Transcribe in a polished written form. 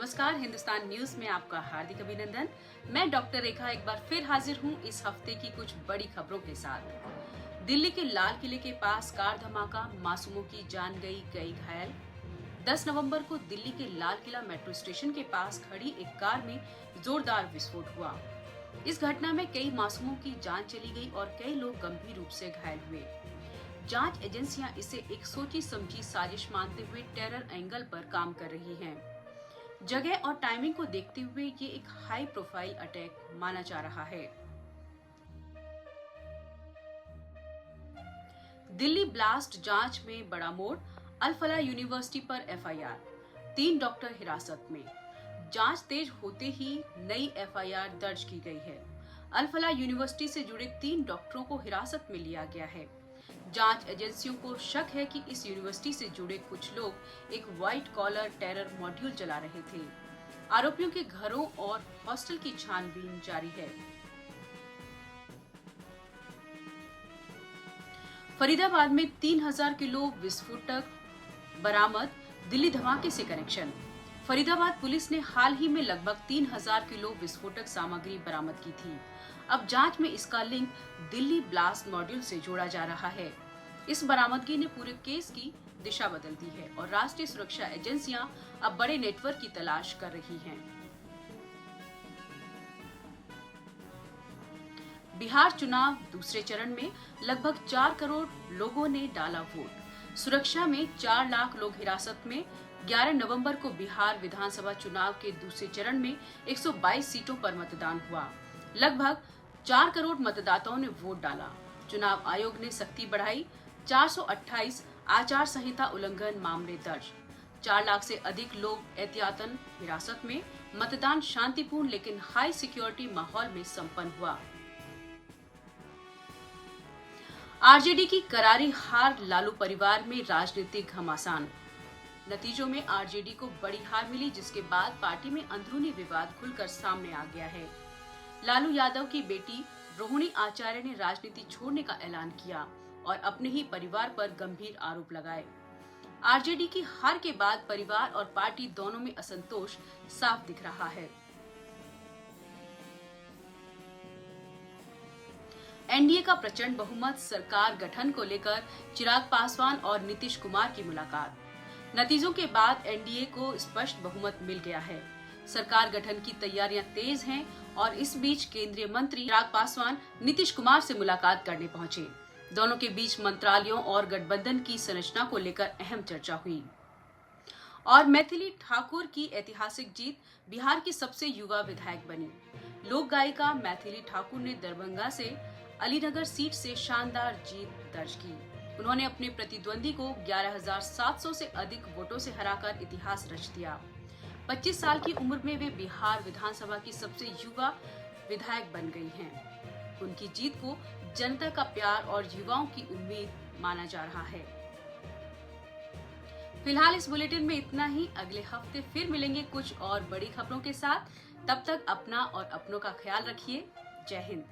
नमस्कार, हिंदुस्तान न्यूज में आपका हार्दिक अभिनंदन। मैं डॉक्टर रेखा एक बार फिर हाजिर हूं इस हफ्ते की कुछ बड़ी खबरों के साथ। दिल्ली के लाल किले के पास कार धमाका, मासूमों की जान गई, कई घायल। 10 नवंबर को दिल्ली के लाल किला मेट्रो स्टेशन के पास खड़ी एक कार में जोरदार विस्फोट हुआ। इस घटना में कई मासूमों की जान चली गई और कई लोग गंभीर रूप से घायल हुए। जांच एजेंसियां इसे एक सोची समझी साजिश मानते हुए टेरर एंगल पर काम कर रही हैं। जगह और टाइमिंग को देखते हुए ये एक हाई प्रोफाइल अटैक माना जा रहा है। दिल्ली ब्लास्ट जांच में बड़ा मोड़, अल फलाह यूनिवर्सिटी पर एफआईआर, 3 डॉक्टर हिरासत में। जांच तेज होते ही नई एफआईआर दर्ज की गई है। अल फलाह यूनिवर्सिटी से जुड़े 3 डॉक्टरों को हिरासत में लिया गया है। जांच एजेंसियों को शक है कि इस यूनिवर्सिटी से जुड़े कुछ लोग एक व्हाइट कॉलर टेरर मॉड्यूल चला रहे थे। आरोपियों के घरों और हॉस्टल की छानबीन जारी है। फरीदाबाद में 3000 किलो विस्फोटक बरामद, दिल्ली धमाके से कनेक्शन। फरीदाबाद पुलिस ने हाल ही में लगभग 3000 किलो विस्फोटक सामग्री बरामद की थी। अब जांच में इसका लिंक दिल्ली ब्लास्ट मॉड्यूल से जोड़ा जा रहा है। इस बरामदगी ने पूरे केस की दिशा बदल दी है और राष्ट्रीय सुरक्षा एजेंसियां अब बड़े नेटवर्क की तलाश कर रही हैं। बिहार चुनाव दूसरे चरण में लगभग 4 करोड़ लोगों ने डाला वोट। सुरक्षा में 4 लाख लोग हिरासत में। 11 नवंबर को बिहार विधानसभा चुनाव के दूसरे चरण में 122 सीटों पर मतदान हुआ। लगभग 4 करोड़ मतदाताओं ने वोट डाला। चुनाव आयोग ने सख्ती बढ़ाई, 428 आचार संहिता उल्लंघन मामले दर्ज। 4 लाख से अधिक लोग एहतियातन हिरासत में। मतदान शांतिपूर्ण लेकिन हाई सिक्योरिटी माहौल में संपन्न हुआ। आरजेडी की करारी हार, लालू परिवार में राजनीतिक घमासान। नतीजों में आरजेडी को बड़ी हार मिली, जिसके बाद पार्टी में अंदरूनी विवाद खुलकर सामने आ गया है। लालू यादव की बेटी रोहिणी आचार्य ने राजनीति छोड़ने का ऐलान किया और अपने ही परिवार पर गंभीर आरोप लगाए। आरजेडी की हार के बाद परिवार और पार्टी दोनों में असंतोष साफ दिख रहा है। एनडीए का प्रचंड बहुमत, सरकार गठन को लेकर चिराग पासवान और नीतीश कुमार की मुलाकात। नतीजों के बाद एनडीए को स्पष्ट बहुमत मिल गया है। सरकार गठन की तैयारियां तेज हैं और इस बीच केंद्रीय मंत्री चिराग पासवान नीतीश कुमार से मुलाकात करने पहुंचे। दोनों के बीच मंत्रालयों और गठबंधन की संरचना को लेकर अहम चर्चा हुई। और मैथिली ठाकुर की ऐतिहासिक जीत, बिहार की सबसे युवा विधायक बनी। लोक गायिका मैथिली ठाकुर ने दरभंगा से अलीनगर सीट से शानदार जीत दर्ज की। उन्होंने अपने प्रतिद्वंदी को 11,700 से अधिक वोटों से हराकर इतिहास रच दिया। 25 साल की उम्र में वे बिहार विधानसभा की सबसे युवा विधायक बन गई हैं। उनकी जीत को जनता का प्यार और युवाओं की उम्मीद माना जा रहा है। फिलहाल इस बुलेटिन में इतना ही। अगले हफ्ते फिर मिलेंगे कुछ और बड़ी खबरों के साथ। तब तक अपना और अपनों का ख्याल रखिए। जय हिंद।